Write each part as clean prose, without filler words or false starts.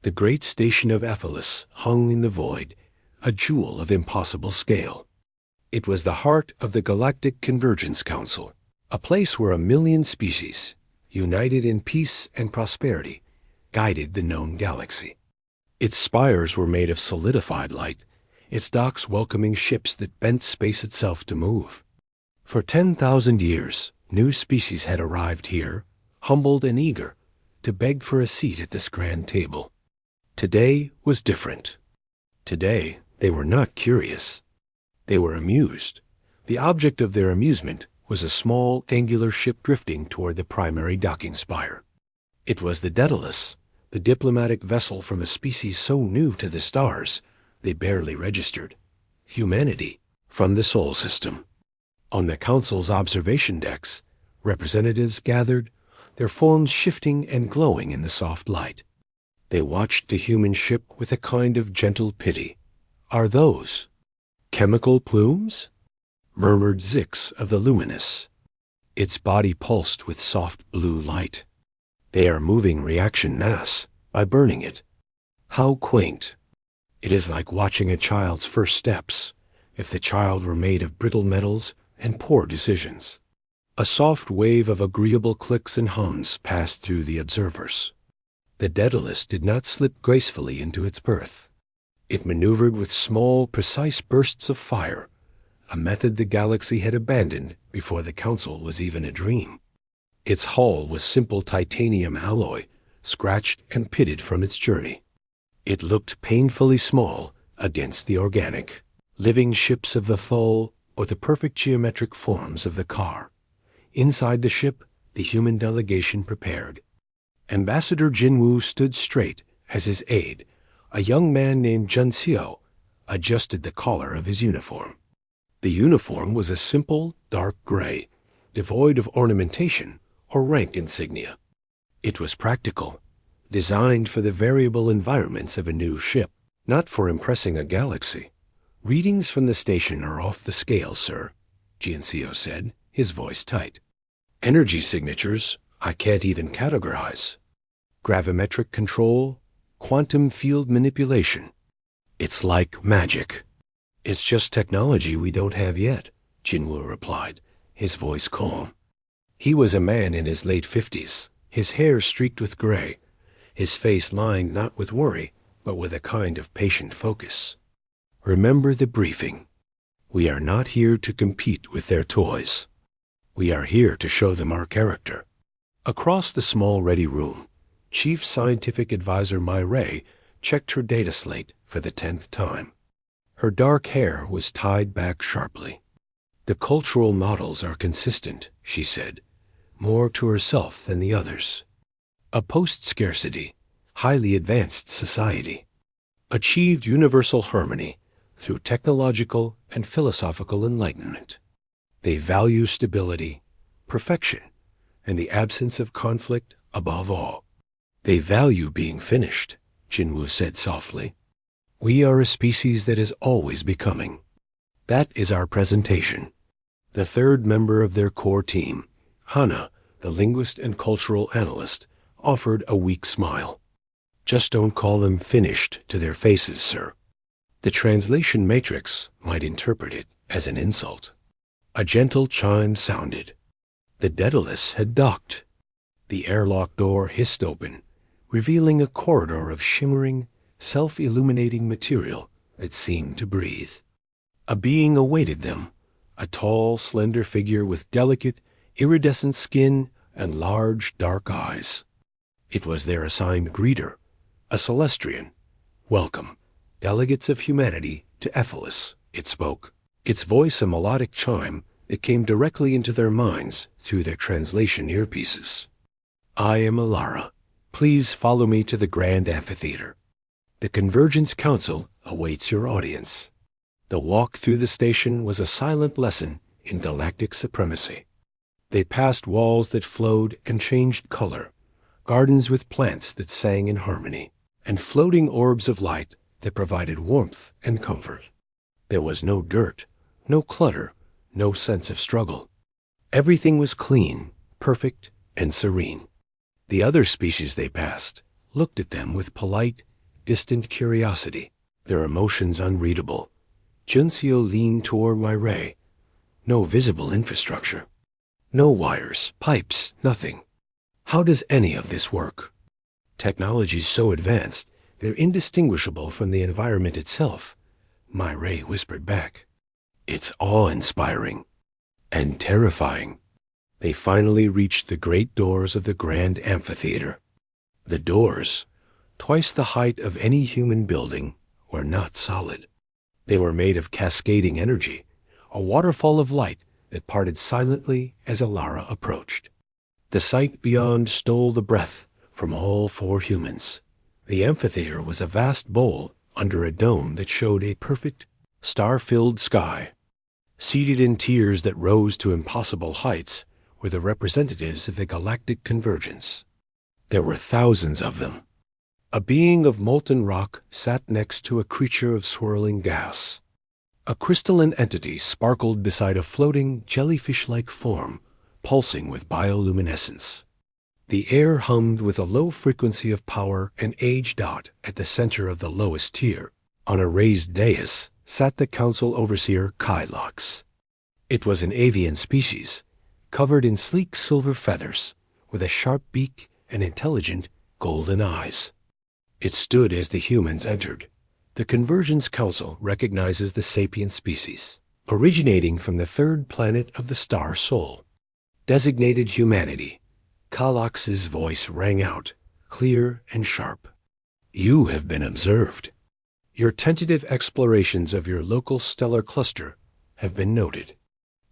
The great station of Ephesus hung in the void, a jewel of impossible scale. It was the heart of the Galactic Convergence Council, a place where 1,000,000 species, united in peace and prosperity, guided the known galaxy. Its spires were made of solidified light, its docks welcoming ships that bent space itself to move. For 10,000 years, new species had arrived here, humbled and eager, to beg for a seat at this grand table. Today was different. Today, they were not curious. They were amused. The object of their amusement was a small, angular ship drifting toward the primary docking spire. It was the Daedalus, the diplomatic vessel from a species so new to the stars, they barely registered. Humanity from the Sol system. On the Council's observation decks, representatives gathered, their forms shifting and glowing in the soft light. They watched the human ship with a kind of gentle pity. Are those chemical plumes? Murmured Zix of the Luminous. Its body pulsed with soft blue light. They are moving reaction mass by burning it. How quaint. It is like watching a child's first steps, if the child were made of brittle metals and poor decisions. A soft wave of agreeable clicks and hums passed through the observers. The Daedalus did not slip gracefully into its berth. It maneuvered with small, precise bursts of fire, a method the galaxy had abandoned before the Council was even a dream. Its hull was simple titanium alloy, scratched and pitted from its journey. It looked painfully small against the organic, living ships of the Thul or the perfect geometric forms of the car. Inside the ship, the human delegation prepared. Ambassador Jinwoo stood straight as his aide, a young man named Junseo, adjusted the collar of his uniform. The uniform was a simple, dark gray, devoid of ornamentation or rank insignia. It was practical, designed for the variable environments of a new ship, not for impressing a galaxy. Readings from the station are off the scale, sir, Junseo said, his voice tight. Energy signatures I can't even categorize. Gravimetric control, quantum field manipulation. It's like magic. It's just technology we don't have yet, Jinwoo replied, his voice calm. He was a man in his late 50s, his hair streaked with gray, his face lined not with worry, but with a kind of patient focus. Remember the briefing. We are not here to compete with their toys. We are here to show them our character. Across the small ready room, Chief Scientific Advisor Mai Ray checked her data slate for the 10th time. Her dark hair was tied back sharply. The cultural models are consistent, she said, more to herself than the others. A post-scarcity, highly advanced society. Achieved universal harmony through technological and philosophical enlightenment. They value stability, perfection, and the absence of conflict above all. They value being finished, Jinwoo said softly. We are a species that is always becoming. That is our presentation. The third member of their core team, Hana, the linguist and cultural analyst, offered a weak smile. Just don't call them finished to their faces, sir. The translation matrix might interpret it as an insult. A gentle chime sounded. The Daedalus had docked. The airlock door hissed open, revealing a corridor of shimmering, self-illuminating material that seemed to breathe. A being awaited them, a tall, slender figure with delicate, iridescent skin and large, dark eyes. It was their assigned greeter, a Celestrian. Welcome, delegates of humanity, to Ephesus, it spoke, its voice a melodic chime that came directly into their minds through their translation earpieces. I am Alara. Please follow me to the Grand Amphitheater. The Convergence Council awaits your audience. The walk through the station was a silent lesson in galactic supremacy. They passed walls that flowed and changed color, gardens with plants that sang in harmony, and floating orbs of light that provided warmth and comfort. There was no dirt, no clutter, no sense of struggle. Everything was clean, perfect, and serene. The other species they passed looked at them with polite, distant curiosity, their emotions unreadable. Juncio leaned toward Ray. No visible infrastructure. No wires, pipes, nothing. How does any of this work? Technology's so advanced, they're indistinguishable from the environment itself. Ray whispered back. It's awe-inspiring and terrifying. They finally reached the great doors of the grand amphitheater. The doors, twice the height of any human building, were not solid. They were made of cascading energy, a waterfall of light that parted silently as Alara approached. The sight beyond stole the breath from all four humans. The amphitheater was a vast bowl under a dome that showed a perfect, star-filled sky. Seated in tiers that rose to impossible heights were the representatives of the galactic convergence. There were thousands of them. A being of molten rock sat next to a creature of swirling gas. A crystalline entity sparkled beside a floating, jellyfish-like form, pulsing with bioluminescence. The air hummed with a low frequency of power and age. At the center of the lowest tier, on a raised dais, sat the council overseer Kylox. It was an avian species, covered in sleek silver feathers, with a sharp beak and intelligent golden eyes. It stood as the humans entered. The Convergence Council recognizes the sapient species, originating from the third planet of the star Sol. Designated humanity. Kylox's voice rang out, clear and sharp. You have been observed. Your tentative explorations of your local stellar cluster have been noted.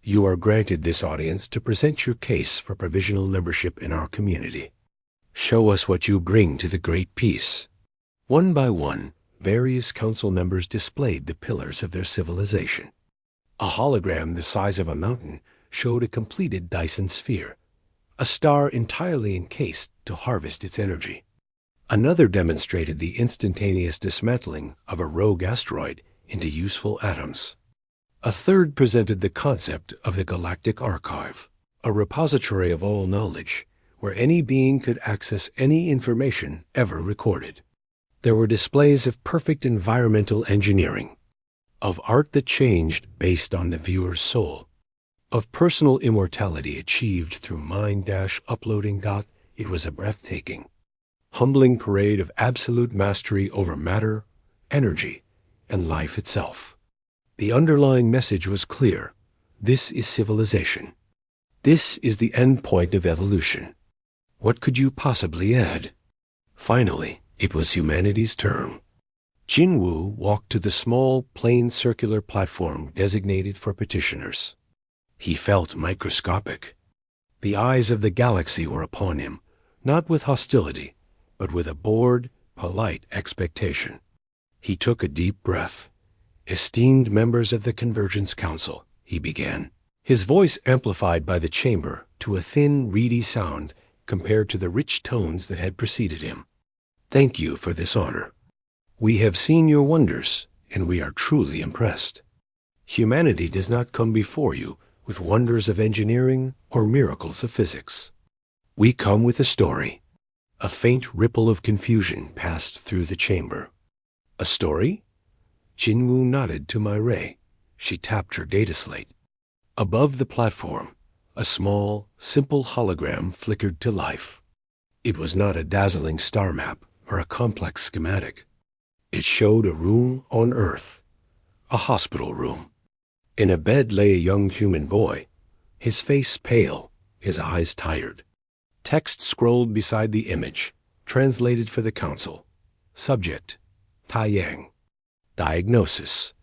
You are granted this audience to present your case for provisional membership in our community. Show us what you bring to the great peace. One by one, various council members displayed the pillars of their civilization. A hologram the size of a mountain showed a completed Dyson sphere, a star entirely encased to harvest its energy. Another demonstrated the instantaneous dismantling of a rogue asteroid into useful atoms. A third presented the concept of the Galactic Archive, a repository of all knowledge, where any being could access any information ever recorded. There were displays of perfect environmental engineering, of art that changed based on the viewer's soul, of personal immortality achieved through mind-uploading. It was a breathtaking, humbling parade of absolute mastery over matter, energy, and life itself. The underlying message was clear. This is civilization. This is the end point of evolution. What could you possibly add? Finally, it was humanity's turn. Jinwu walked to the small, plain circular platform designated for petitioners. He felt microscopic. The eyes of the galaxy were upon him, not with hostility, but with a bored, polite expectation. He took a deep breath. Esteemed members of the Convergence Council, he began, his voice amplified by the chamber to a thin, reedy sound compared to the rich tones that had preceded him. Thank you for this honor. We have seen your wonders, and we are truly impressed. Humanity does not come before you with wonders of engineering or miracles of physics. We come with a story. A faint ripple of confusion passed through the chamber. A story? Jinwu nodded to Ray. She tapped her data slate. Above the platform, a small, simple hologram flickered to life. It was not a dazzling star map or a complex schematic. It showed a room on Earth, a hospital room. In a bed lay a young human boy, his face pale, his eyes tired. Text scrolled beside the image, translated for the council. Subject, Taiyang. Diagnosis,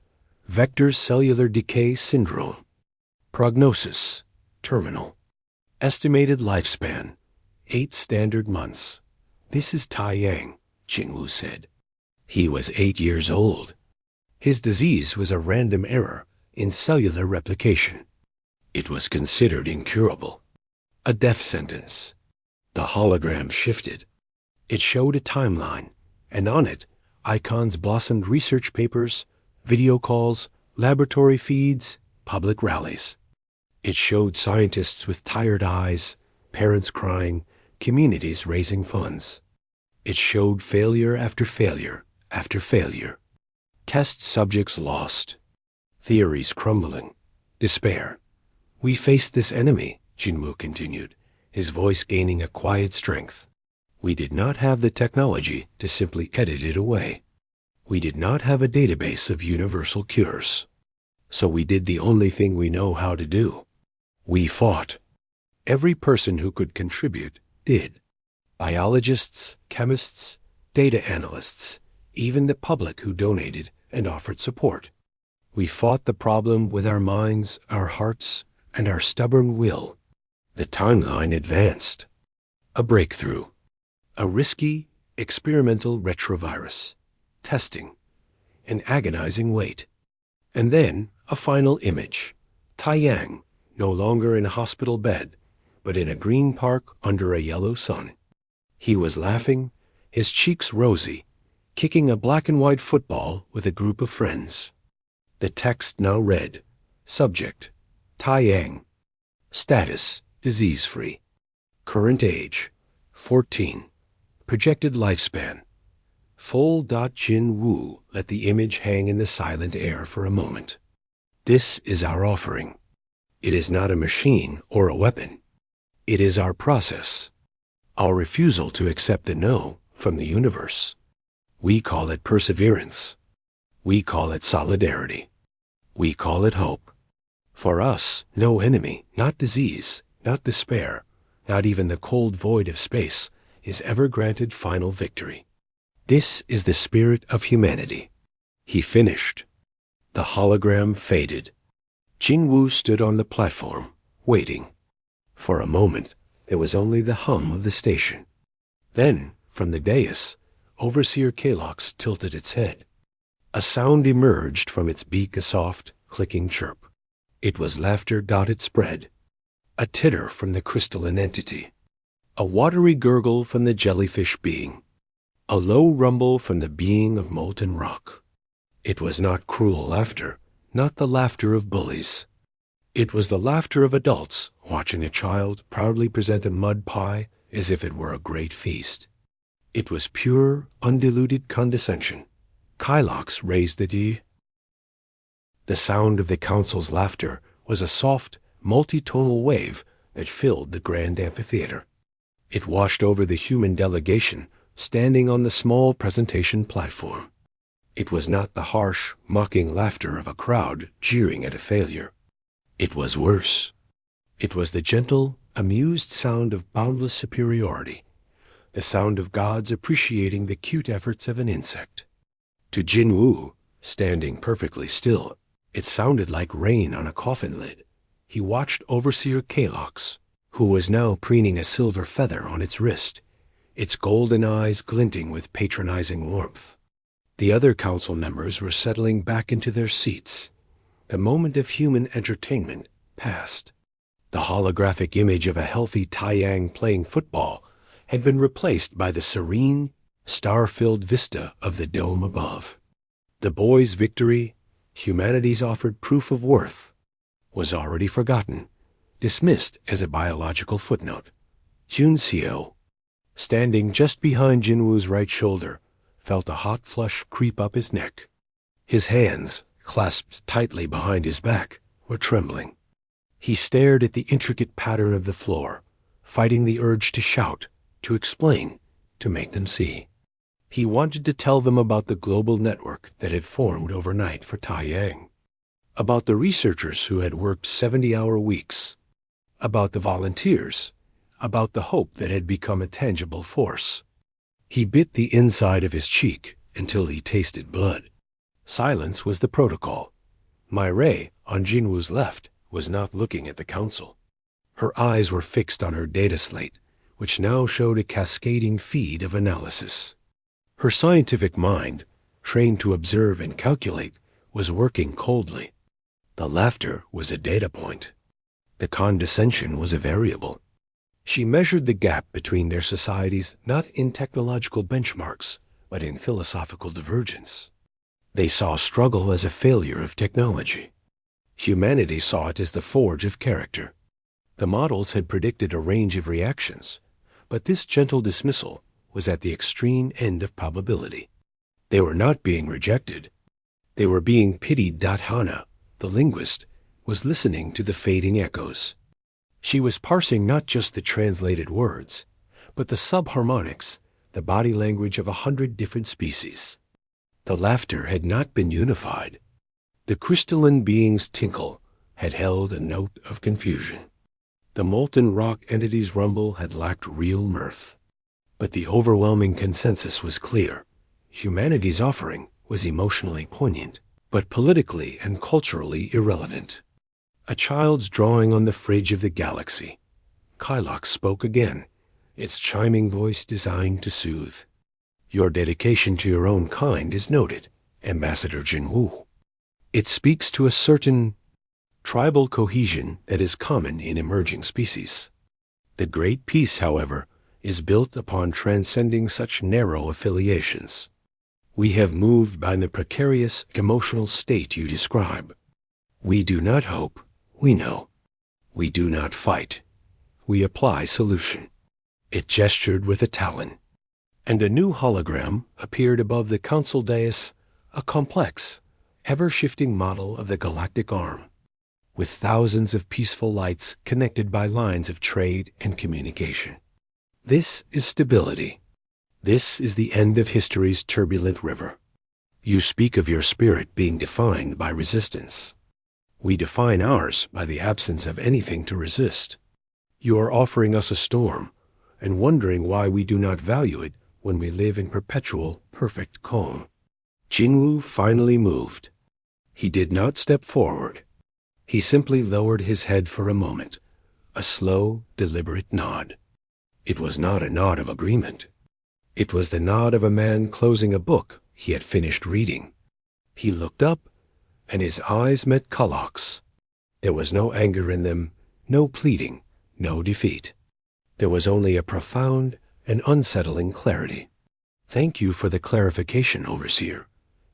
vector cellular decay syndrome. Prognosis, terminal. Estimated lifespan, 8 standard months. This is Taiyang, Jinwu said. He was 8 years old. His disease was a random error in cellular replication. It was considered incurable. A death sentence. The hologram shifted. It showed a timeline, and on it, icons blossomed: research papers, video calls, laboratory feeds, public rallies. It showed scientists with tired eyes, parents crying, communities raising funds. It showed failure after failure, after failure. Test subjects lost. Theories crumbling. Despair. We faced this enemy, Jinwoo continued, his voice gaining a quiet strength. We did not have the technology to simply edit it away. We did not have a database of universal cures. So we did the only thing we know how to do. We fought. Every person who could contribute did. Biologists, chemists, data analysts, even the public who donated and offered support. We fought the problem with our minds, our hearts, and our stubborn will. The timeline advanced. A breakthrough. A risky, experimental retrovirus. Testing. An agonizing wait. And then a final image. Taiyang, no longer in a hospital bed, but in a green park under a yellow sun. He was laughing, his cheeks rosy, kicking a black and white football with a group of friends. The text now read, Subject, Taiyang. Status, disease-free. Current age, 14. Projected lifespan. Full. Jin Woo let the image hang in the silent air for a moment. This is our offering. It is not a machine or a weapon. It is our process. Our refusal to accept a no from the universe. We call it perseverance. We call it solidarity. We call it hope. For us, no enemy, not disease, not despair, not even the cold void of space, is ever granted final victory. This is the spirit of humanity. He finished. The hologram faded. Jinwoo stood on the platform, waiting. For a moment, there was only the hum of the station. Then, from the dais, Overseer Kalox tilted its head. A sound emerged from its beak, a soft, clicking chirp. It was laughter. It spread. A titter from the crystalline entity. A watery gurgle from the jellyfish being. A low rumble from the being of molten rock. It was not cruel laughter, not the laughter of bullies. It was the laughter of adults watching a child proudly present a mud pie as if it were a great feast. It was pure, undiluted condescension. Kylox raised the D. The sound of the council's laughter was a soft, multitonal wave that filled the grand amphitheater. It washed over the human delegation standing on the small presentation platform. It was not the harsh, mocking laughter of a crowd jeering at a failure. It was worse. It was the gentle, amused sound of boundless superiority, the sound of gods appreciating the cute efforts of an insect. To Jinwoo, standing perfectly still, it sounded like rain on a coffin lid. He watched Overseer Kalox, who was now preening a silver feather on its wrist, its golden eyes glinting with patronizing warmth. The other council members were settling back into their seats. The moment of human entertainment passed. The holographic image of a healthy Taiyang playing football had been replaced by the serene, star-filled vista of the dome above. The boy's victory, humanity's offered proof of worth, was already forgotten, dismissed as a biological footnote. Junseo, standing just behind Jinwoo's right shoulder, felt a hot flush creep up his neck. His hands, clasped tightly behind his back, were trembling. He stared at the intricate pattern of the floor, fighting the urge to shout, to explain, to make them see. He wanted to tell them about the global network that had formed overnight for Taiyang, about the researchers who had worked 70-hour weeks, about the volunteers, about the hope that had become a tangible force. He bit the inside of his cheek until he tasted blood. Silence was the protocol. Mireille, on Jinwoo's left, was not looking at the council. Her eyes were fixed on her data slate, which now showed a cascading feed of analysis. Her scientific mind, trained to observe and calculate, was working coldly. The laughter was a data point. The condescension was a variable. She measured the gap between their societies not in technological benchmarks, but in philosophical divergence. They saw struggle as a failure of technology. Humanity saw it as the forge of character. The models had predicted a range of reactions, but this gentle dismissal was at the extreme end of probability. They were not being rejected. They were being pitied. Hana, the linguist, was listening to the fading echoes. She was parsing not just the translated words, but the subharmonics, the body language of 100 different species. The laughter had not been unified. The crystalline being's tinkle had held a note of confusion. The molten rock entity's rumble had lacked real mirth. But the overwhelming consensus was clear. Humanity's offering was emotionally poignant, but politically and culturally irrelevant. A child's drawing on the fridge of the galaxy. Kylox spoke again, its chiming voice designed to soothe. Your dedication to your own kind is noted, Ambassador Jinwoo. It speaks to a certain tribal cohesion that is common in emerging species. The great peace, however, is built upon transcending such narrow affiliations. We have moved by the precarious emotional state you describe. We do not hope, we know. We do not fight. We apply solution. It gestured with a talon. And a new hologram appeared above the council dais, a complex, ever-shifting model of the galactic arm, with thousands of peaceful lights connected by lines of trade and communication. This is stability. This is the end of history's turbulent river. You speak of your spirit being defined by resistance. We define ours by the absence of anything to resist. You are offering us a storm, and wondering why we do not value it when we live in perpetual, perfect calm. Jinwoo finally moved. He did not step forward. He simply lowered his head for a moment, a slow, deliberate nod. It was not a nod of agreement. It was the nod of a man closing a book he had finished reading. He looked up, and his eyes met Kylox. There was no anger in them, no pleading, no defeat. There was only a profound and unsettling clarity. Thank you for the clarification, Overseer,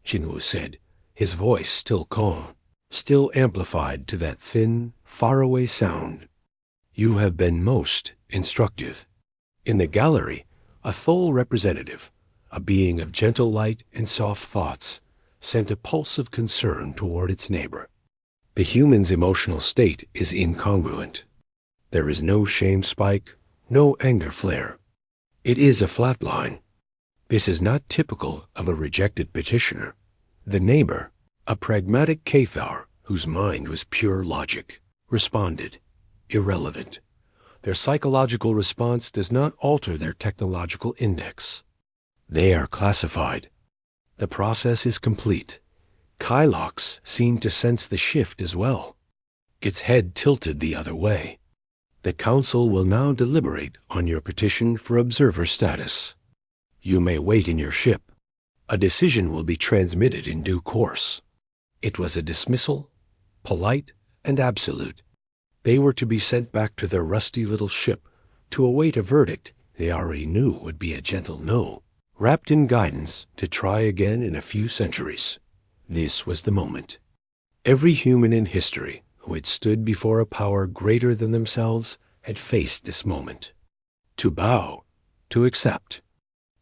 Jinwoo said, his voice still calm, still amplified to that thin, faraway sound. You have been most instructive. In the gallery, a Thole representative, a being of gentle light and soft thoughts, sent a pulse of concern toward its neighbor. The human's emotional state is incongruent. There is no shame spike, no anger flare. It is a flat line. This is not typical of a rejected petitioner. The neighbor, a pragmatic Cathar whose mind was pure logic, responded, irrelevant. Their psychological response does not alter their technological index. They are classified. The process is complete. Kylox seemed to sense the shift as well. Its head tilted the other way. The council will now deliberate on your petition for observer status. You may wait in your ship. A decision will be transmitted in due course. It was a dismissal, polite and absolute. They were to be sent back to their rusty little ship to await a verdict they already knew would be a gentle no, wrapped in guidance to try again in a few centuries. This was the moment. Every human in history who had stood before a power greater than themselves had faced this moment. To bow, to accept,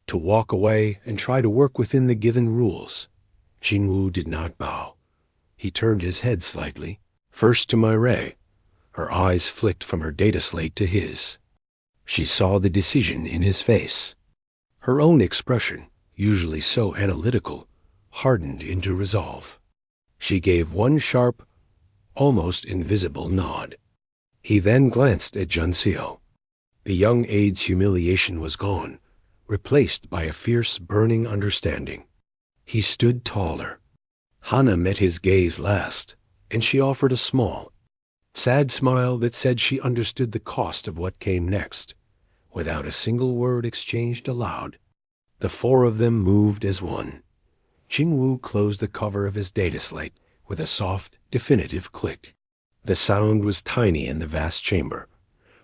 to walk away and try to work within the given rules. Jinwoo did not bow. He turned his head slightly, first to Myrae. Her eyes flicked from her data slate to his. She saw the decision in his face. Her own expression, usually so analytical, hardened into resolve. She gave one sharp, almost invisible nod. He then glanced at Junseo. The young aide's humiliation was gone, replaced by a fierce, burning understanding. He stood taller. Hana met his gaze last, and she offered a small, sad smile that said she understood the cost of what came next. Without a single word exchanged aloud, the four of them moved as one. Jinwoo closed the cover of his data slate with a soft, definitive click. The sound was tiny in the vast chamber,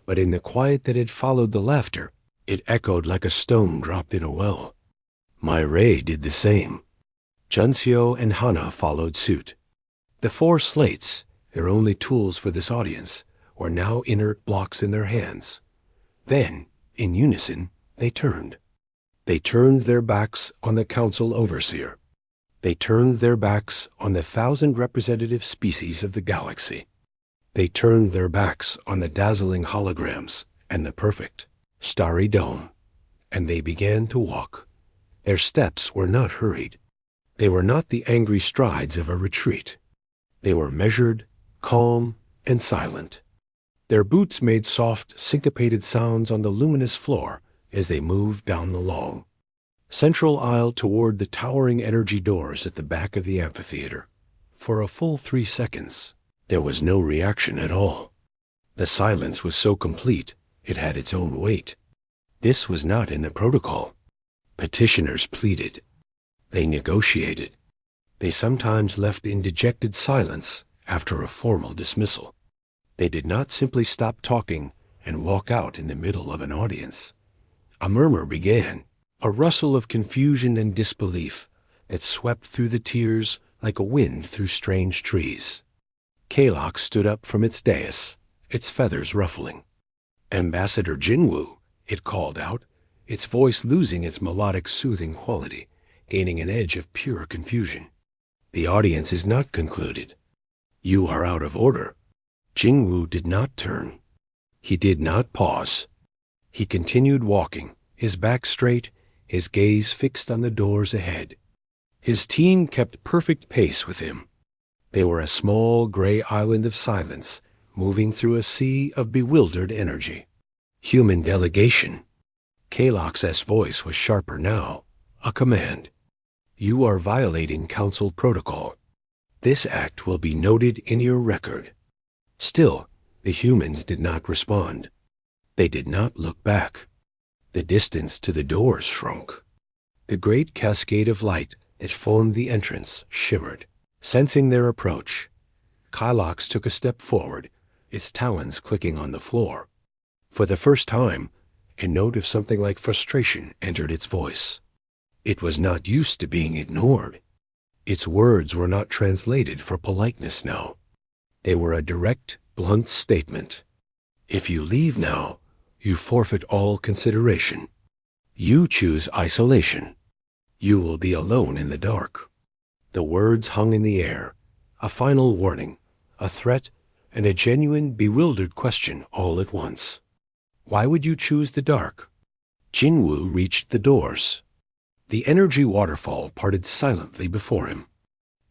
but in the quiet that had followed the laughter, it echoed like a stone dropped in a well. Myrae did the same. Junseo and Hana followed suit. The four slates, their only tools for this audience, were now inert blocks in their hands. Then, in unison, they turned. They turned their backs on the council overseer. They turned their backs on the 1,000 representative species of the galaxy. They turned their backs on the dazzling holograms and the perfect, starry dome, and they began to walk. Their steps were not hurried. They were not the angry strides of a retreat. They were measured, calm, and silent. Their boots made soft, syncopated sounds on the luminous floor as they moved down the long, central aisle toward the towering energy doors at the back of the amphitheater. For a full 3 seconds, there was no reaction at all. The silence was so complete, it had its own weight. This was not in the protocol. Petitioners pleaded. They negotiated. They sometimes left in dejected silence after a formal dismissal. They did not simply stop talking and walk out in the middle of an audience. A murmur began, a rustle of confusion and disbelief that swept through the tiers like a wind through strange trees. Kalok stood up from its dais, its feathers ruffling. "Ambassador Jinwu," it called out, its voice losing its melodic, soothing quality, gaining an edge of pure confusion. "The audience is not concluded. You are out of order." Jinwu did not turn. He did not pause. He continued walking, his back straight, his gaze fixed on the doors ahead. His team kept perfect pace with him. They were a small gray island of silence, moving through a sea of bewildered energy. Human delegation. Kalok's voice was sharper now, a command. "You are violating council protocol. This act will be noted in your record." Still, the humans did not respond. They did not look back. The distance to the doors shrunk. The great cascade of light that formed the entrance shimmered. Sensing their approach, Kylox took a step forward, its talons clicking on the floor. For the first time, a note of something like frustration entered its voice. It was not used to being ignored. Its words were not translated for politeness now. They were a direct, blunt statement. "If you leave now, you forfeit all consideration. You choose isolation. You will be alone in the dark." The words hung in the air, a final warning, a threat, and a genuine, bewildered question all at once. Why would you choose the dark? Jinwu reached the doors. The energy waterfall parted silently before him.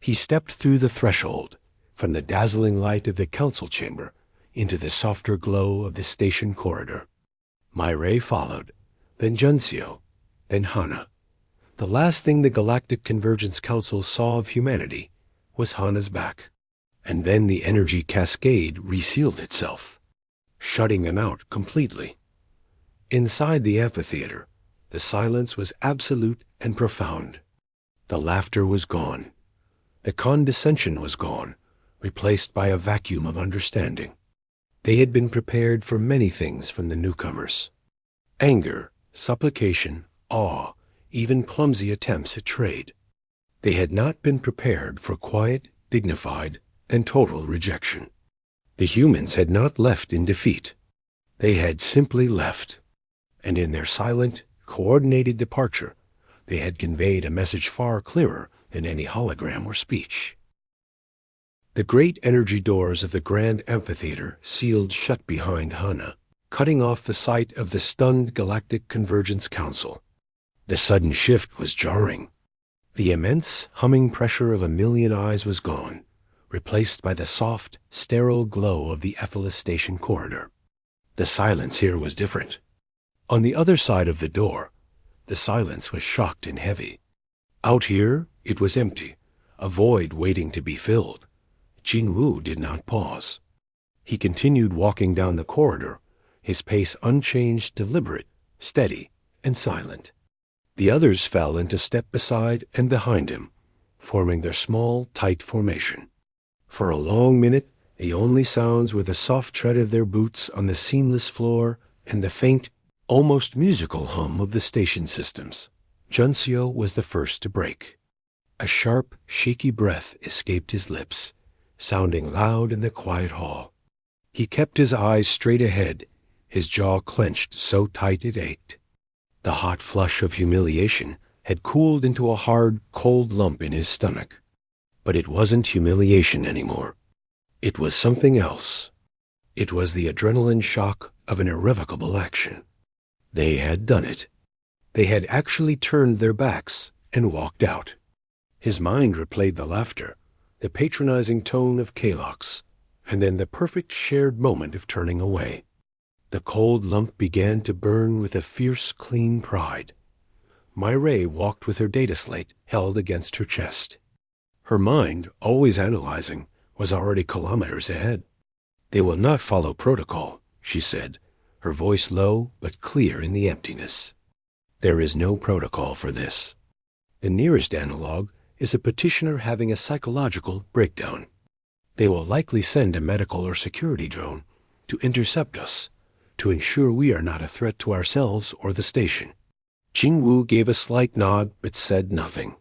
He stepped through the threshold, from the dazzling light of the council chamber into the softer glow of the station corridor. Myray followed, then Junseo, then Hana. The last thing the Galactic Convergence Council saw of humanity was Hana's back. And then the energy cascade resealed itself, shutting them out completely. Inside the amphitheater, the silence was absolute and profound. The laughter was gone. The condescension was gone, replaced by a vacuum of understanding. They had been prepared for many things from the newcomers. Anger, supplication, awe, even clumsy attempts at trade. They had not been prepared for quiet, dignified, and total rejection. The humans had not left in defeat. They had simply left. And in their silent, coordinated departure, they had conveyed a message far clearer than any hologram or speech. The great energy doors of the grand amphitheater sealed shut behind Hana, cutting off the sight of the stunned Galactic Convergence Council. The sudden shift was jarring. The immense, humming pressure of a million eyes was gone, replaced by the soft, sterile glow of the Ephesus station corridor. The silence here was different. On the other side of the door, the silence was shocked and heavy. Out here, it was empty, a void waiting to be filled. Jinwu did not pause. He continued walking down the corridor, his pace unchanged, deliberate, steady, and silent. The others fell into step beside and behind him, forming their small, tight formation. For a long minute, the only sounds were the soft tread of their boots on the seamless floor and the faint, almost musical hum of the station systems. Junseo was the first to break. A sharp, shaky breath escaped his lips, sounding loud in the quiet hall. He kept his eyes straight ahead, his jaw clenched so tight it ached. The hot flush of humiliation had cooled into a hard, cold lump in his stomach. But it wasn't humiliation anymore. It was something else. It was the adrenaline shock of an irrevocable action. They had done it. They had actually turned their backs and walked out. His mind replayed the laughter, the patronizing tone of Kalox, and then the perfect shared moment of turning away. The cold lump began to burn with a fierce, clean pride. Myrae walked with her data slate held against her chest. Her mind, always analyzing, was already kilometers ahead. "They will not follow protocol," she said, her voice low but clear in the emptiness. "There is no protocol for this. The nearest analog is a petitioner having a psychological breakdown. They will likely send a medical or security drone to intercept us, to ensure we are not a threat to ourselves or the station." Jingwu gave a slight nod but said nothing.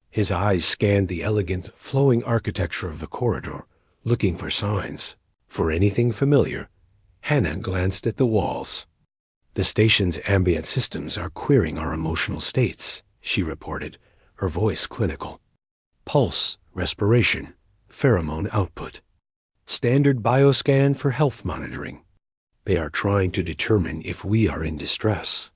His eyes scanned the elegant, flowing architecture of the corridor, looking for signs, for anything familiar. Hannah glanced at the walls. "The station's ambient systems are querying our emotional states," she reported, her voice clinical. "Pulse, respiration, pheromone output. Standard bioscan for health monitoring. They are trying to determine if we are in distress."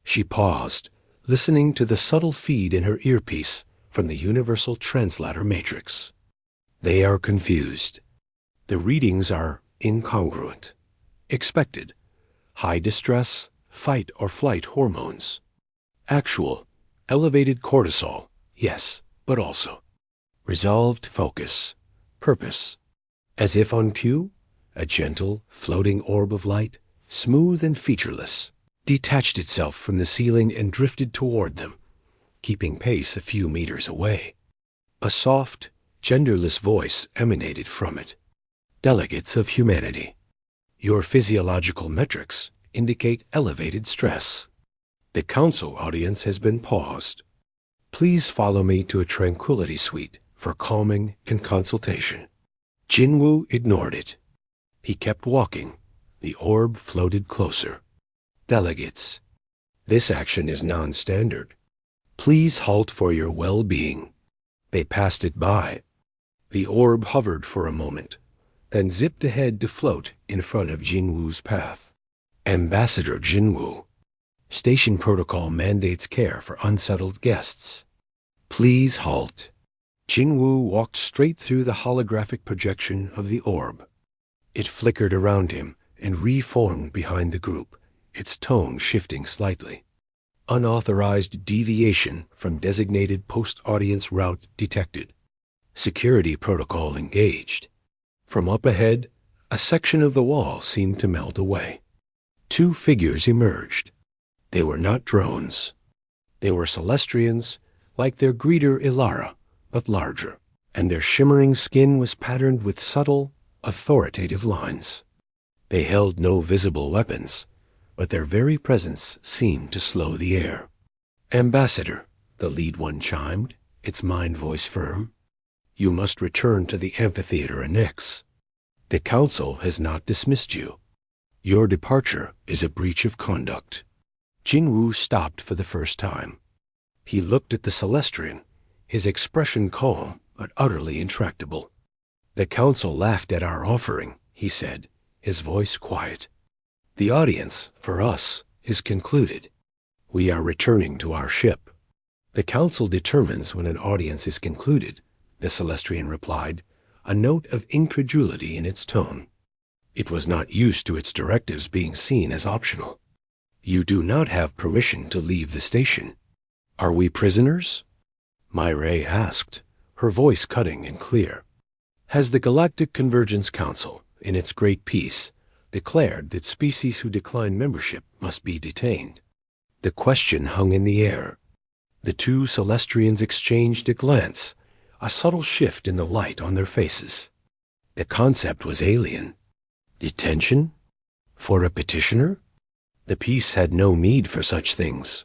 She paused, listening to the subtle feed in her earpiece from the universal translator matrix. "They are confused. The readings are incongruent. Expected. High distress, fight or flight hormones. Actual, elevated cortisol, yes, but also. Resolved focus, purpose. As if on cue, a gentle, floating orb of light, smooth and featureless, detached itself from the ceiling and drifted toward them, keeping pace a few meters away. A soft, genderless voice emanated from it. "Delegates of humanity, your physiological metrics indicate elevated stress. The council audience has been paused. Please follow me to a tranquility suite for calming and consultation." Jinwoo ignored it. He kept walking. The orb floated closer. "Delegates, this action is non-standard. Please halt for your well-being." They passed it by. The orb hovered for a moment, then zipped ahead to float in front of Jinwoo's path. "Ambassador Jinwoo, station protocol mandates care for unsettled guests. Please halt." Jinwoo walked straight through the holographic projection of the orb. It flickered around him and reformed behind the group, its tone shifting slightly. "Unauthorized deviation from designated post-audience route detected. Security protocol engaged." From up ahead, a section of the wall seemed to melt away. Two figures emerged. They were not drones. They were Celestrians, like their greeter Ilara, but larger, and their shimmering skin was patterned with subtle, authoritative lines. They held no visible weapons, but their very presence seemed to slow the air. "Ambassador," the lead one chimed, its mind voice firm, "you must return to the amphitheater annex. The council has not dismissed you. Your departure is a breach of conduct." Jinwoo stopped for the first time. He looked at the Celestrian, his expression calm but utterly intractable. "The council laughed at our offering," he said, his voice quiet. "The audience, for us, is concluded. We are returning to our ship." "The council determines when an audience is concluded," the Celestrian replied, a note of incredulity in its tone. It was not used to its directives being seen as optional. "You do not have permission to leave the station." "Are we prisoners?" Myrae asked, her voice cutting and clear. "Has the Galactic Convergence Council, in its great peace, declared that species who decline membership must be detained?" The question hung in the air. The two Celestrians exchanged a glance, a subtle shift in the light on their faces. The concept was alien. Detention? For a petitioner? The peace had no need for such things.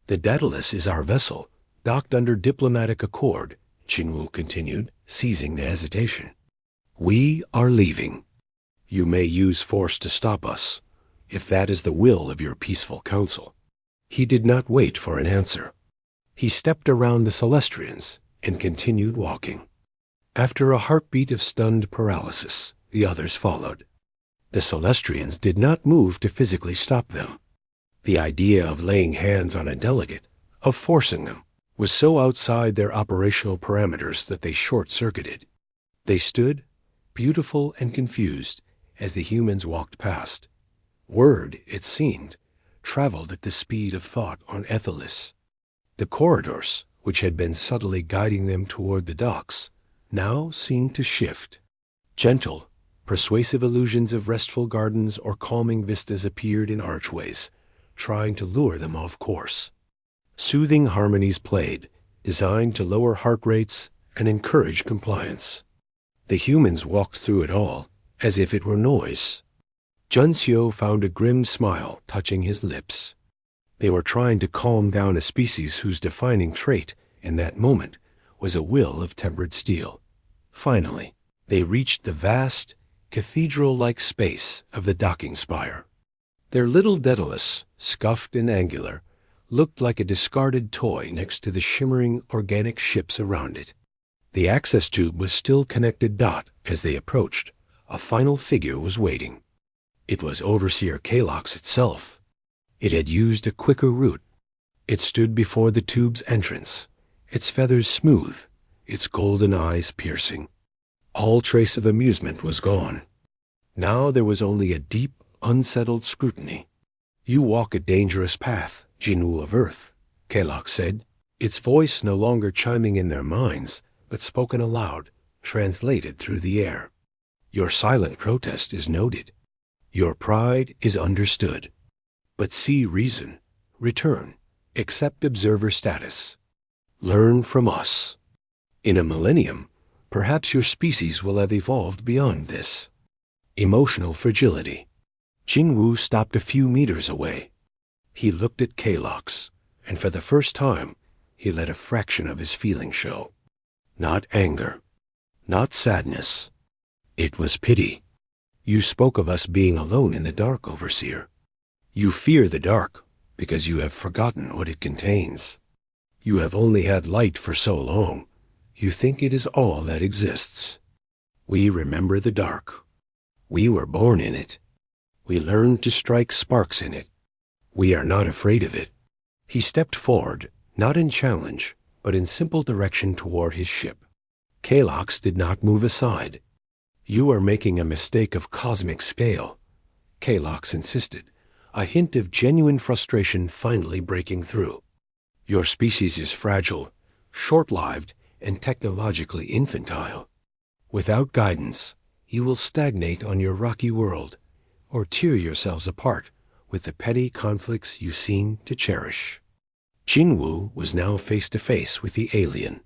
"The Daedalus is our vessel, docked under diplomatic accord," Jinwoo continued, seizing the hesitation. "We are leaving. You may use force to stop us, if that is the will of your peaceful council." He did not wait for an answer. He stepped around the Celestrians and continued walking. After a heartbeat of stunned paralysis, the others followed. The Celestrians did not move to physically stop them. The idea of laying hands on a delegate, of forcing them, was so outside their operational parameters that they short-circuited. They stood, beautiful and confused, as the humans walked past. Word, it seemed, traveled at the speed of thought on Ethelis. The corridors, which had been subtly guiding them toward the docks, now seemed to shift. Gentle, persuasive illusions of restful gardens or calming vistas appeared in archways, trying to lure them off course. Soothing harmonies played, designed to lower heart rates and encourage compliance. The humans walked through it all, as if it were noise. Juncio found a grim smile touching his lips. They were trying to calm down a species whose defining trait, in that moment, was a will of tempered steel. Finally, they reached the vast, cathedral-like space of the docking spire. Their little Daedalus, scuffed and angular, looked like a discarded toy next to the shimmering organic ships around it. The access tube was still connected. As they approached, a final figure was waiting. It was Overseer Kalox itself. It had used a quicker route. It stood before the tube's entrance, its feathers smooth, its golden eyes piercing. All trace of amusement was gone. Now there was only a deep, unsettled scrutiny. "You walk a dangerous path, Jinwu of Earth," Kalox said, its voice no longer chiming in their minds, but spoken aloud, translated through the air. "Your silent protest is noted. Your pride is understood. But see reason. Return. Accept observer status. Learn from us. In a millennium, perhaps your species will have evolved beyond this." Emotional fragility. Jinwu stopped a few meters away. He looked at Kalox, and for the first time, he let a fraction of his feeling show. Not anger. Not sadness. It was pity. "You spoke of us being alone in the dark, Overseer. You fear the dark because you have forgotten what it contains. You have only had light for so long, you think it is all that exists. We remember the dark. We were born in it. We learned to strike sparks in it. We are not afraid of it." He stepped forward, not in challenge, but in simple direction toward his ship. Kalox did not move aside. "You are making a mistake of cosmic scale," Kalox insisted, a hint of genuine frustration finally breaking through. "Your species is fragile, short-lived, and technologically infantile. Without guidance, you will stagnate on your rocky world, or tear yourselves apart with the petty conflicts you seem to cherish." Jinwu was now face to face with the alien.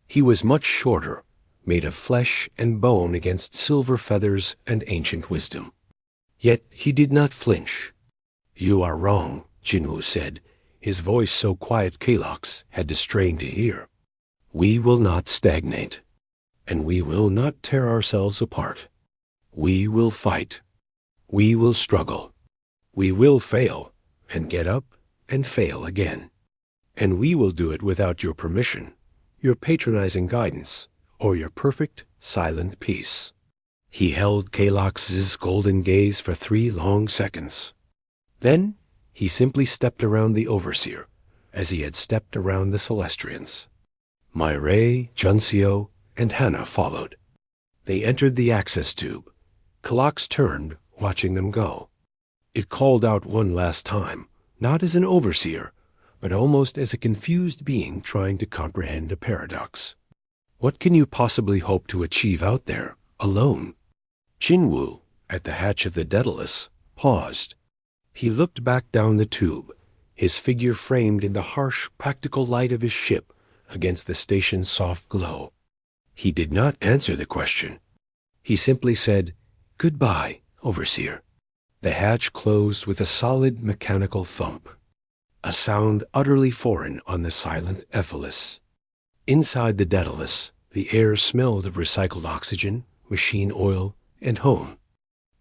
He was much shorter, made of flesh and bone against silver feathers and ancient wisdom. Yet he did not flinch. "You are wrong," Jinwu said, his voice so quiet Kalox had to strain to hear. "We will not stagnate, and we will not tear ourselves apart. We will fight. We will struggle. We will fail, and get up and fail again. And we will do it without your permission, your patronizing guidance, or your perfect, silent peace." He held Kalox's golden gaze for 3 long seconds. Then he simply stepped around the Overseer, as he had stepped around the Celestrians. Myray, Juncio, and Hannah followed. They entered the access tube. Kalox turned, watching them go. It called out one last time, not as an overseer, but almost as a confused being trying to comprehend a paradox. "What can you possibly hope to achieve out there, alone?" Jinwu, at the hatch of the Daedalus, paused. He looked back down the tube, his figure framed in the harsh, practical light of his ship against the station's soft glow. He did not answer the question. He simply said, "Goodbye, Overseer." The hatch closed with a solid mechanical thump, a sound utterly foreign on the silent Ethelis. Inside the Daedalus, the air smelled of recycled oxygen, machine oil, and home.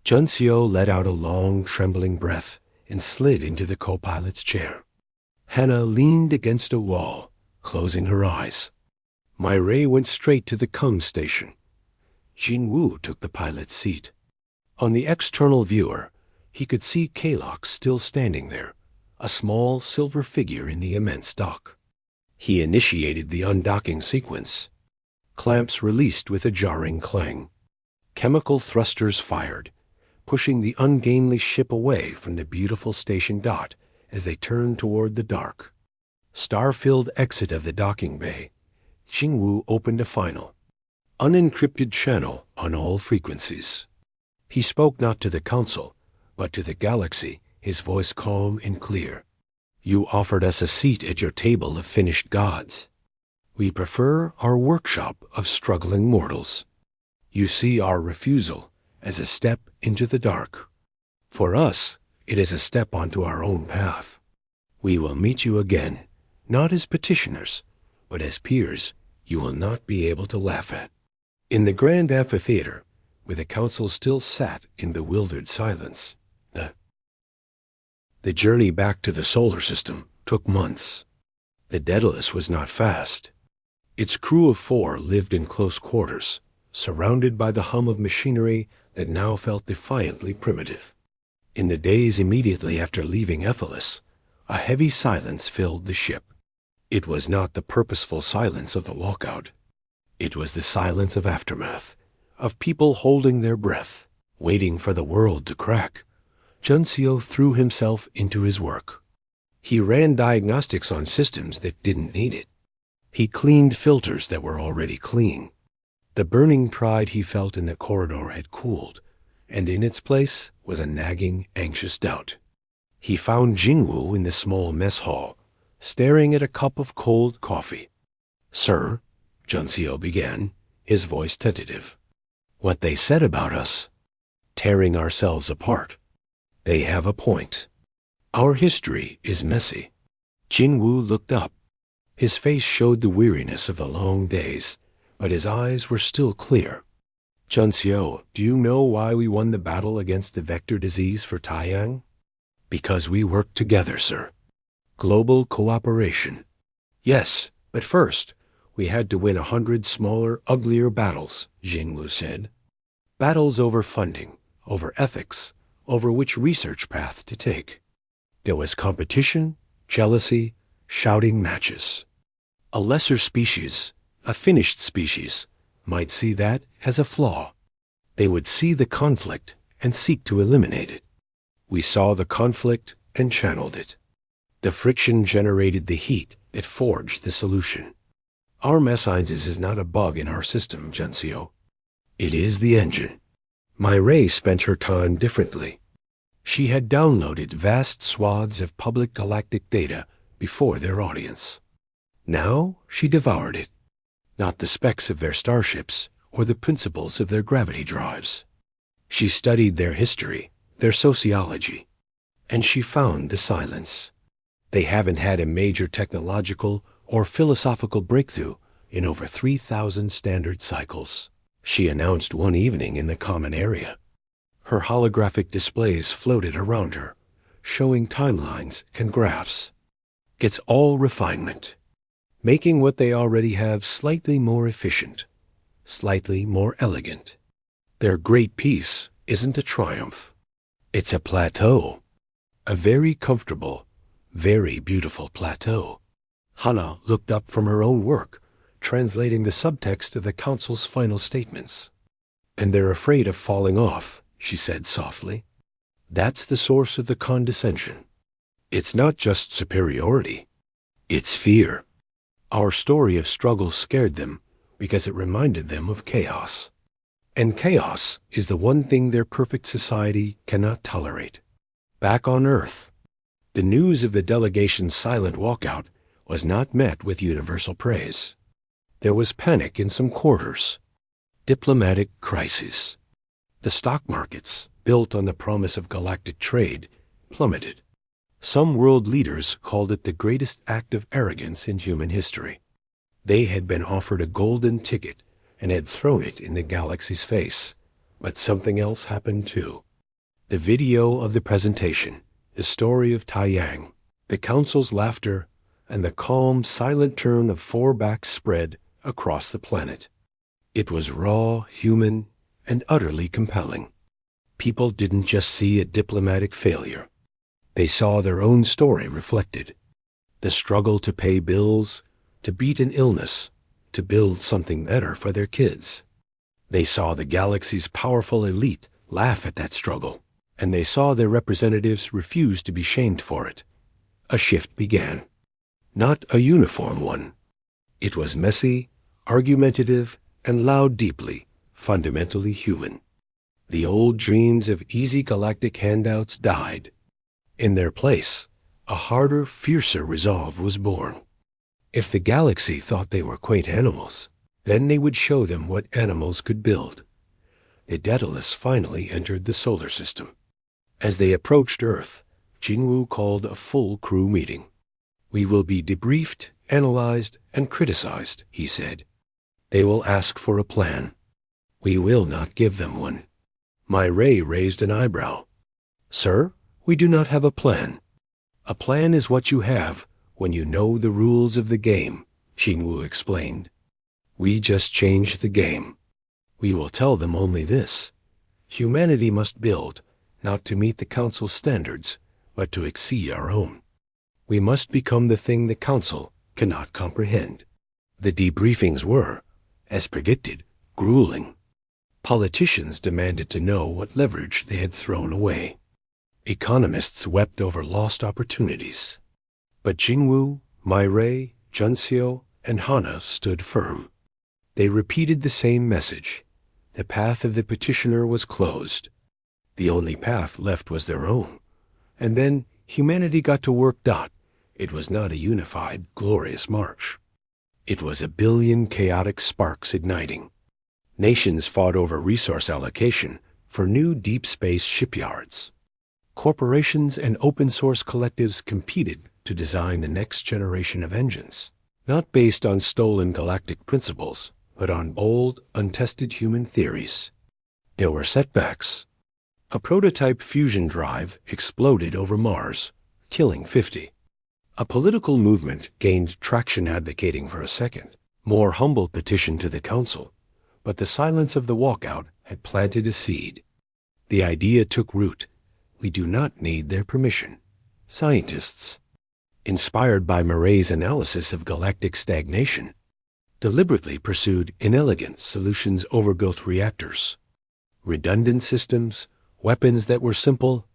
Juncio let out a long, trembling breath and slid into the co-pilot's chair. Hannah leaned against a wall, closing her eyes. My ray went straight to the Kung station. Jinwoo took the pilot's seat. On the external viewer, he could see Kalok still standing there, a small silver figure in the immense dock. He initiated the undocking sequence. Clamps released with a jarring clang. Chemical thrusters fired, pushing the ungainly ship away from the beautiful station dot as they turned toward the dark. Star-filled exit of the docking bay, Jinwoo opened a final, unencrypted channel on all frequencies. He spoke not to the Council, but to the galaxy, his voice calm and clear. You offered us a seat at your table of finished gods. We prefer our workshop of struggling mortals. You see our refusal as a step into the dark. For us, it is a step onto our own path. We will meet you again, not as petitioners, but as peers you will not be able to laugh at. In the grand amphitheater, where the council still sat in bewildered silence, the journey back to the solar system took months. The Daedalus was not fast. Its crew of 4 lived in close quarters, surrounded by the hum of machinery that now felt defiantly primitive. In the days immediately after leaving Ephesus, a heavy silence filled the ship. It was not the purposeful silence of the walkout. It was the silence of aftermath, of people holding their breath, waiting for the world to crack. Junseo threw himself into his work. He ran diagnostics on systems that didn't need it. He cleaned filters that were already clean. The burning pride he felt in the corridor had cooled, and in its place was a nagging, anxious doubt. He found Jinwoo in the small mess hall, staring at a cup of cold coffee. Sir, Junseo began, his voice tentative. What they said about us, tearing ourselves apart. They have a point. Our history is messy. Jinwoo looked up. His face showed the weariness of the long days, but his eyes were still clear. Junseo, do you know why we won the battle against the vector disease for Taiyang? Because we worked together, sir. Global cooperation. Yes, but first, we had to win 100 smaller, uglier battles, Jinwoo said. Battles over funding, over ethics, over which research path to take. There was competition, jealousy, shouting matches. A lesser species, a finished species, might see that as a flaw. They would see the conflict and seek to eliminate it. We saw the conflict and channeled it. The friction generated the heat that forged the solution. Our messines is not a bug in our system, Junseo. It is the engine. My Ray spent her time differently. She had downloaded vast swaths of public galactic data before their audience. Now she devoured it. Not the specs of their starships or the principles of their gravity drives. She studied their history, their sociology, and she found the silence. They haven't had a major technological or philosophical breakthrough in over 3,000 standard cycles, she announced one evening in the common area. Her holographic displays floated around her, showing timelines and graphs. It's all refinement, making what they already have slightly more efficient, slightly more elegant. Their great peace isn't a triumph. It's a plateau, a very comfortable, very beautiful plateau. Hannah looked up from her own work, translating the subtext of the Council's final statements. And they're afraid of falling off, she said softly. That's the source of the condescension. It's not just superiority. It's fear. Our story of struggle scared them because it reminded them of chaos. And chaos is the one thing their perfect society cannot tolerate. Back on Earth, the news of the delegation's silent walkout was not met with universal praise. There was panic in some quarters. Diplomatic crises. The stock markets, built on the promise of galactic trade, plummeted. Some world leaders called it the greatest act of arrogance in human history. They had been offered a golden ticket and had thrown it in the galaxy's face. But something else happened too. The video of the presentation, the story of Taiyang, the council's laughter, and the calm, silent turn of four backs spread across the planet. It was raw, human, and utterly compelling. People didn't just see a diplomatic failure. They saw their own story reflected. The struggle to pay bills, to beat an illness, to build something better for their kids. They saw the galaxy's powerful elite laugh at that struggle, and they saw their representatives refuse to be shamed for it. A shift began. Not a uniform one. It was messy, argumentative, and loud deeply, fundamentally human. The old dreams of easy galactic handouts died. In their place, a harder, fiercer resolve was born. If the galaxy thought they were quaint animals, then they would show them what animals could build. The Daedalus finally entered the solar system. As they approached Earth, Jinwu called a full crew meeting. "We will be debriefed, analyzed, and criticized," he said. "They will ask for a plan. We will not give them one." Ray raised an eyebrow. "Sir, we do not have a plan." "A plan is what you have when you know the rules of the game," Jinwu explained. "We just changed the game. We will tell them only this. Humanity must build, not to meet the Council's standards, but to exceed our own. We must become the thing the Council cannot comprehend." The debriefings were, as predicted, grueling. Politicians demanded to know what leverage they had thrown away. Economists wept over lost opportunities. But Jinwu, Ray, Junxiu, and Hana stood firm. They repeated the same message. The path of the petitioner was closed. The only path left was their own. And then humanity got to work. It was not a unified, glorious march. It was a billion chaotic sparks igniting. Nations fought over resource allocation for new deep space shipyards. Corporations and open-source collectives competed to design the next generation of engines, not based on stolen galactic principles, but on bold, untested human theories. There were setbacks. A prototype fusion drive exploded over Mars, killing 50. A political movement gained traction advocating for a second, more humble petition to the Council, but the silence of the walkout had planted a seed. The idea took root. We do not need their permission. Scientists, inspired by Murray's analysis of galactic stagnation, deliberately pursued inelegant solutions overbuilt reactors, redundant systems, weapons that were simple,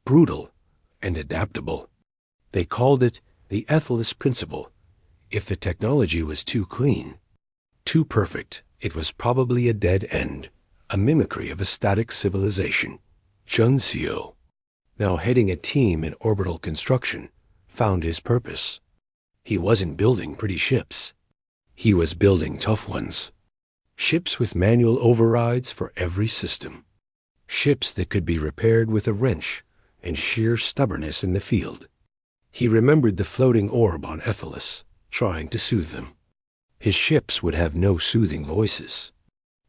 brutal, and adaptable. They called it the Ethelus principle. If the technology was too clean, too perfect, it was probably a dead end, a mimicry of a static civilization. Junxiu, now heading a team in orbital construction, found his purpose. He wasn't building pretty ships. He was building tough ones. Ships with manual overrides for every system. Ships that could be repaired with a wrench and sheer stubbornness in the field. He remembered the floating orb on Ethelus, trying to soothe them. His ships would have no soothing voices.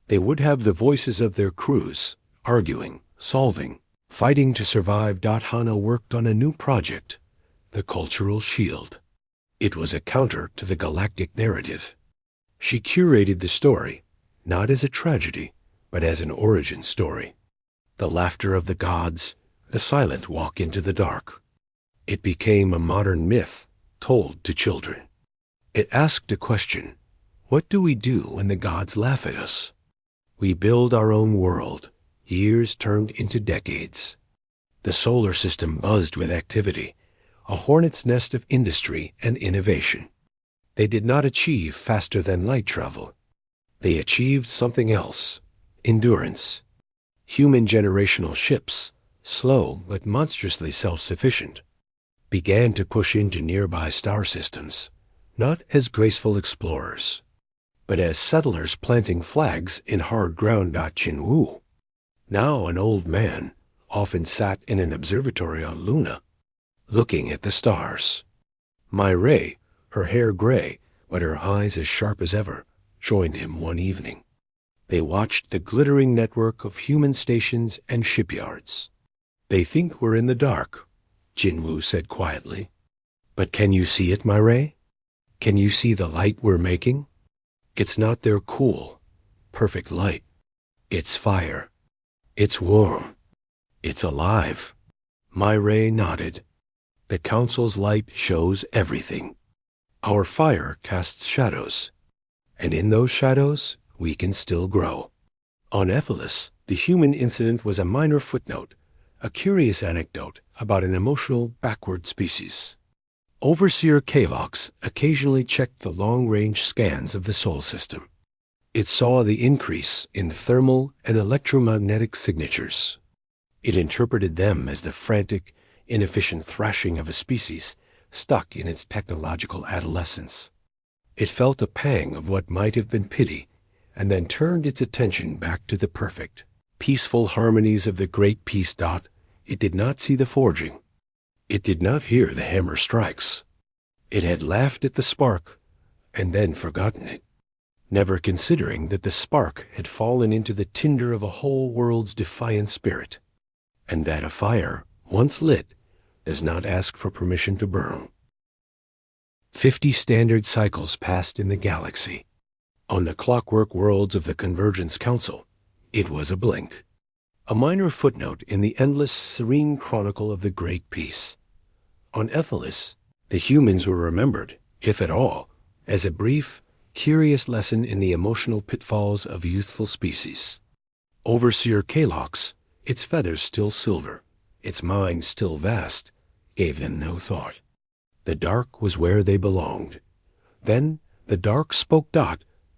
They would have the voices of their crews, arguing, solving, fighting to survive. Hana worked on a new project, the Cultural Shield. It was a counter to the galactic narrative. She curated the story, not as a tragedy, but as an origin story. The laughter of the gods, the silent walk into the dark. It became a modern myth told to children. It asked a question: what do we do when the gods laugh at us? We build our own world, years turned into decades. The solar system buzzed with activity, a hornet's nest of industry and innovation. They did not achieve faster than light travel. They achieved something else: endurance. Human generational ships, slow but monstrously self-sufficient, began to push into nearby star systems, not as graceful explorers, but as settlers planting flags in hard ground. Jinwu, now an old man, often sat in an observatory on Luna, looking at the stars. Ray, her hair gray, but her eyes as sharp as ever, joined him one evening. They watched the glittering network of human stations and shipyards. "They think we're in the dark," Jinwu said quietly. But can you see it, my Ray? Can you see the light we're making? It's not their cool, perfect light. It's fire. It's warm. It's alive. My Ray nodded. The Council's light shows everything. Our fire casts shadows, and in those shadows we can still grow. On Ephesus, the human incident was a minor footnote, a curious anecdote about an emotional backward species. Overseer Kalox occasionally checked the long-range scans of the Sol system. It saw the increase in thermal and electromagnetic signatures. It interpreted them as the frantic, inefficient thrashing of a species stuck in its technological adolescence. It felt a pang of what might have been pity, and then turned its attention back to the perfect, peaceful harmonies of the great peace. It did not see the forging. It did not hear the hammer strikes. It had laughed at the spark, and then forgotten it, never considering that the spark had fallen into the tinder of a whole world's defiant spirit, and that a fire, once lit, does not ask for permission to burn. 50 standard cycles passed in the galaxy. On the clockwork worlds of the Convergence Council, it was a blink. A minor footnote in the endless, serene chronicle of the Great Peace. On Ephesus, the humans were remembered, if at all, as a brief, curious lesson in the emotional pitfalls of youthful species. Overseer Kalox, its feathers still silver, its mind still vast, gave them no thought. The dark was where they belonged. Then the dark spoke.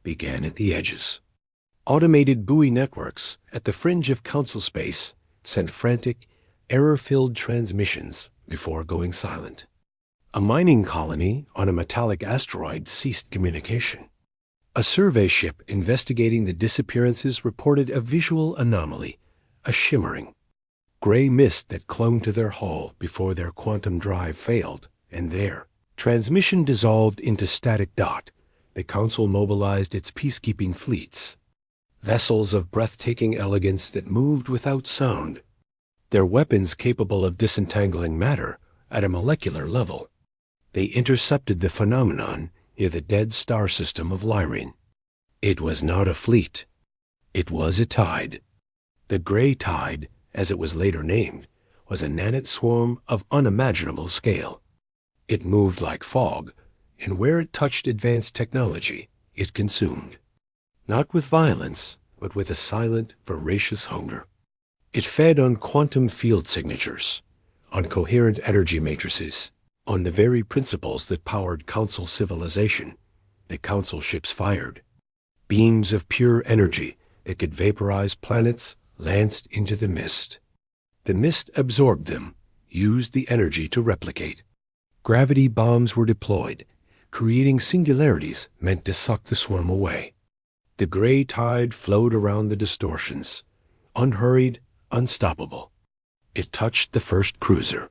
Began at the edges. Automated buoy networks at the fringe of council space sent frantic, error-filled transmissions before going silent. A mining colony on a metallic asteroid ceased communication. A survey ship investigating the disappearances reported a visual anomaly, a shimmering, gray mist that clung to their hull before their quantum drive failed, and there, transmission dissolved into static. The Council mobilized its peacekeeping fleets, vessels of breathtaking elegance that moved without sound, their weapons capable of disentangling matter at a molecular level. They intercepted the phenomenon near the dead star system of Lyrian. It was not a fleet. It was a tide. The Gray Tide, as it was later named, was a nanite swarm of unimaginable scale. It moved like fog, and where it touched advanced technology, it consumed. Not with violence, but with a silent, voracious hunger. It fed on quantum field signatures, on coherent energy matrices, on the very principles that powered Council civilization. The Council ships fired. Beams of pure energy that could vaporize planets lanced into the mist. The mist absorbed them, used the energy to replicate. Gravity bombs were deployed, creating singularities meant to suck the swarm away. The Gray Tide flowed around the distortions, unhurried, unstoppable. It touched the first cruiser.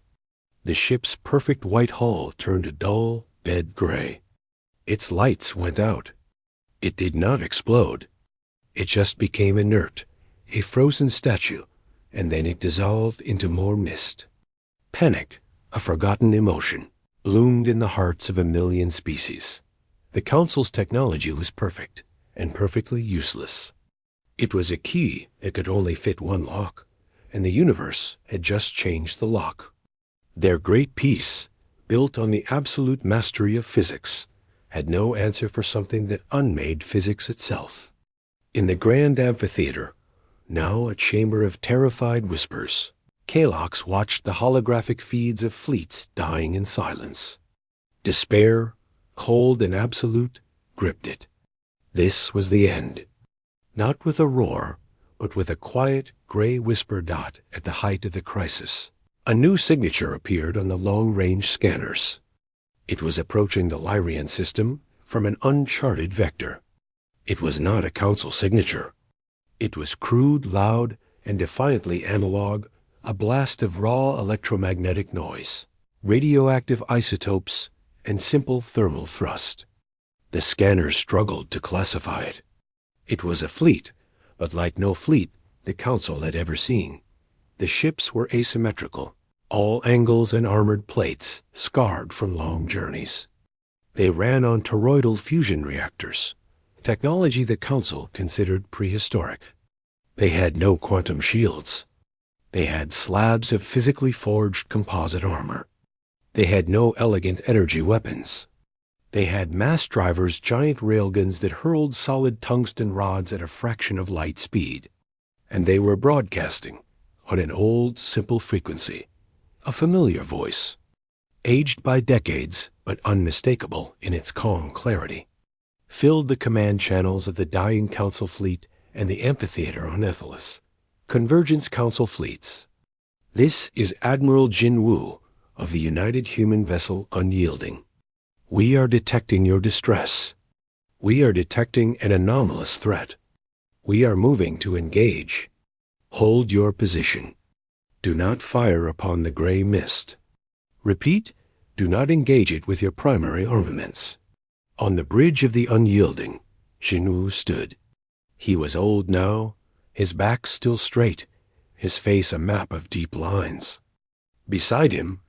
The ship's perfect white hull turned a dull, dead gray. Its lights went out. It did not explode. It just became inert, a frozen statue, and then it dissolved into more mist. Panic, a forgotten emotion, bloomed in the hearts of a million species. The Council's technology was perfect, and perfectly useless. It was a key that could only fit one lock, and the universe had just changed the lock. Their great peace, built on the absolute mastery of physics, had no answer for something that unmade physics itself. In the grand amphitheater, now a chamber of terrified whispers, Kalox watched the holographic feeds of fleets dying in silence. Despair, cold and absolute, gripped it. This was the end. Not with a roar, but with a quiet, gray whisper. At the height of the crisis, a new signature appeared on the long-range scanners. It was approaching the Lyrian system from an uncharted vector. It was not a Council signature. It was crude, loud, and defiantly analog, a blast of raw electromagnetic noise, radioactive isotopes, and simple thermal thrust. The scanners struggled to classify it. It was a fleet, but like no fleet the Council had ever seen. The ships were asymmetrical, all angles and armored plates scarred from long journeys. They ran on toroidal fusion reactors, technology the Council considered prehistoric. They had no quantum shields. They had slabs of physically forged composite armor. They had no elegant energy weapons. They had mass drivers' giant railguns that hurled solid tungsten rods at a fraction of light speed. And they were broadcasting on an old, simple frequency, a familiar voice, aged by decades but unmistakable in its calm clarity, filled the command channels of the dying Council fleet and the amphitheater on Ethelis. Convergence Council fleets. This is Admiral Jin Wu of the United Human Vessel Unyielding. We are detecting your distress. We are detecting an anomalous threat. We are moving to engage. Hold your position. Do not fire upon the gray mist. Repeat, do not engage it with your primary armaments. On the bridge of the Unyielding, Jinwu stood. He was old now, his back still straight, his face a map of deep lines. Beside him,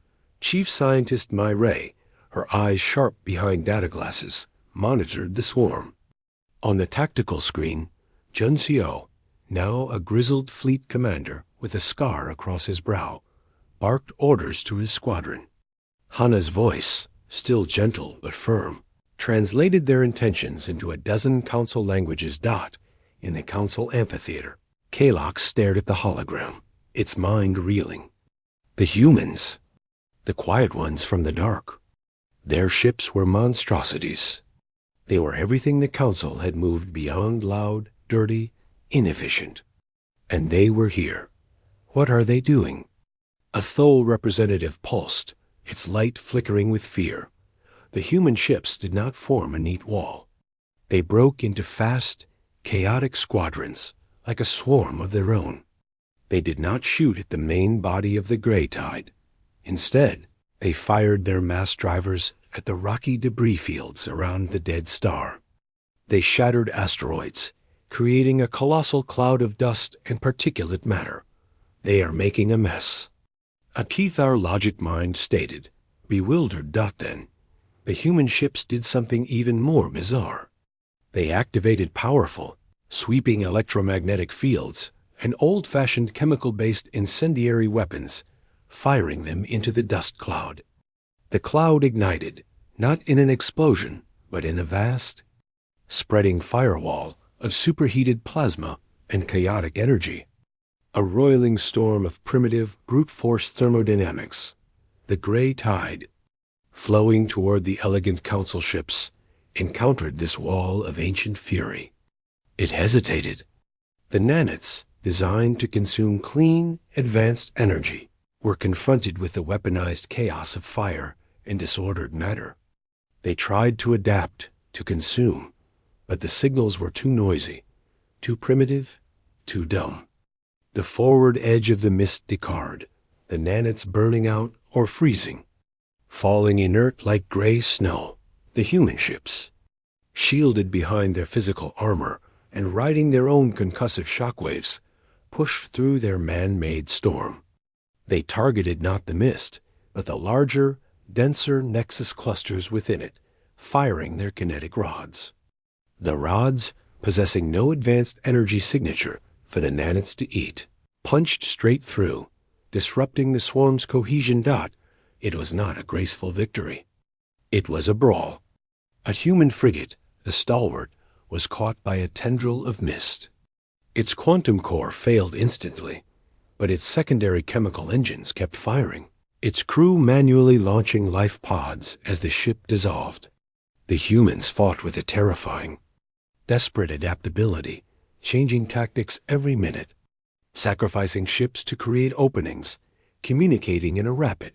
Chief Scientist Mai Ray, her eyes sharp behind data glasses, monitored the swarm. On the tactical screen, Jun Xiao, now a grizzled fleet commander with a scar across his brow, barked orders to his squadron. Hana's voice, still gentle but firm, translated their intentions into a dozen Council languages. In the Council amphitheater, Kalok stared at the hologram, its mind reeling. The humans, the quiet ones from the dark. Their ships were monstrosities. They were everything the Council had moved beyond loud, dirty, inefficient. And they were here. What are they doing? A Thole representative pulsed, its light flickering with fear. The human ships did not form a neat wall. They broke into fast, chaotic squadrons, like a swarm of their own. They did not shoot at the main body of the gray tide. Instead, they fired their mass drivers at the rocky debris fields around the dead star. They shattered asteroids, creating a colossal cloud of dust and particulate matter. They are making a mess. A Kethar logic mind stated, bewildered. Then, the human ships did something even more bizarre. They activated powerful, sweeping electromagnetic fields and old-fashioned chemical-based incendiary weapons, firing them into the dust cloud. The cloud ignited, not in an explosion, but in a vast, spreading firewall of superheated plasma and chaotic energy. A roiling storm of primitive, brute-force thermodynamics. The gray tide, flowing toward the elegant Council ships, encountered this wall of ancient fury. It hesitated. The nanites, designed to consume clean, advanced energy, were confronted with the weaponized chaos of fire and disordered matter. They tried to adapt, to consume, but the signals were too noisy, too primitive, too dumb. The forward edge of the mist decarred, the nanites burning out or freezing, falling inert like gray snow. The human ships, shielded behind their physical armor and riding their own concussive shockwaves, pushed through their man-made storm. They targeted not the mist, but the larger, denser nexus clusters within it, firing their kinetic rods. The rods, possessing no advanced energy signature for the nanites to eat, punched straight through, disrupting the swarm's cohesion. It was not a graceful victory. It was a brawl. A human frigate, the Stalwart, was caught by a tendril of mist. Its quantum core failed instantly, but its secondary chemical engines kept firing, its crew manually launching life pods as the ship dissolved. The humans fought with a terrifying, desperate adaptability, changing tactics every minute, sacrificing ships to create openings, communicating in a rapid,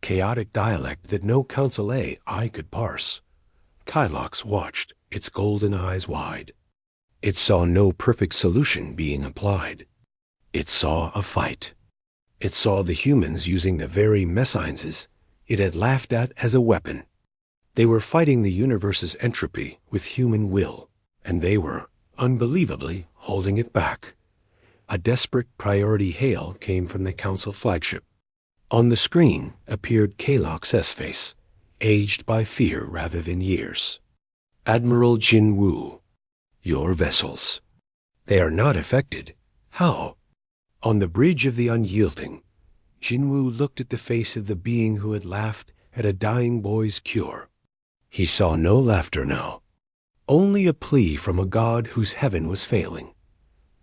chaotic dialect that no Council eye could parse. Kylox watched, its golden eyes wide. It saw no perfect solution being applied. It saw a fight. It saw the humans using the very messines it had laughed at as a weapon. They were fighting the universe's entropy with human will, and they were, unbelievably, holding it back. A desperate priority hail came from the Council flagship. On the screen appeared Kalok's face, aged by fear rather than years. Admiral Jin Woo, your vessels. They are not affected. How? On the bridge of the unyielding, Jin Woo looked at the face of the being who had laughed at a dying boy's cure. He saw no laughter now, only a plea from a god whose heaven was failing.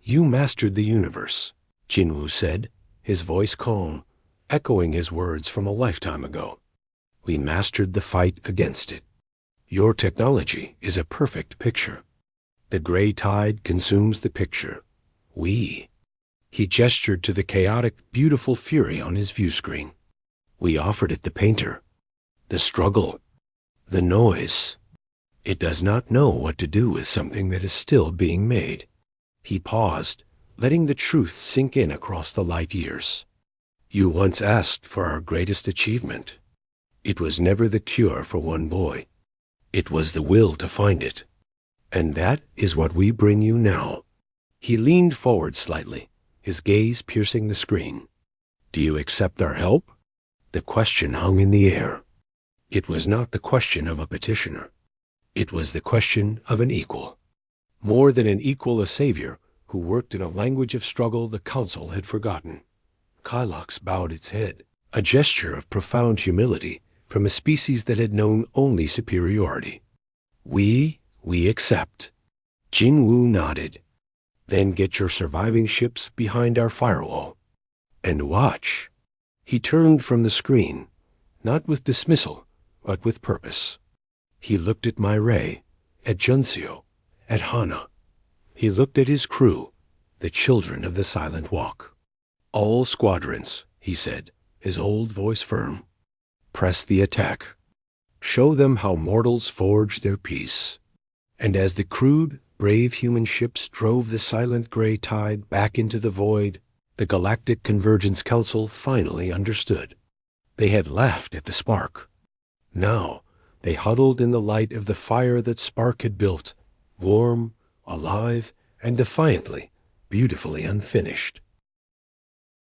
You mastered the universe, Jin Woo said, his voice calm, echoing his words from a lifetime ago. We mastered the fight against it. Your technology is a perfect picture. The gray tide consumes the picture. He gestured to the chaotic, beautiful fury on his view screen. We offered it the painter. The struggle. The noise. It does not know what to do with something that is still being made. He paused, letting the truth sink in across the light years. You once asked for our greatest achievement. It was never the cure for one boy. It was the will to find it. And that is what we bring you now. He leaned forward slightly, his gaze piercing the screen. Do you accept our help? The question hung in the air. It was not the question of a petitioner. It was the question of an equal. More than an equal, a savior who worked in a language of struggle the council had forgotten. Kylox bowed its head, a gesture of profound humility from a species that had known only superiority. We accept. Jin Woo nodded. Then get your surviving ships behind our firewall. And watch. He turned from the screen, not with dismissal, but with purpose. He looked at Mireille, at Junseo, at Hana. He looked at his crew, the children of the Silent Walk. All squadrons, he said, his old voice firm. Press the attack. Show them how mortals forge their peace. And as the crude, brave human ships drove the silent gray tide back into the void, the Galactic Convergence Council finally understood. They had laughed at the spark. Now, they huddled in the light of the fire that spark had built, warm, alive, and defiantly, beautifully unfinished.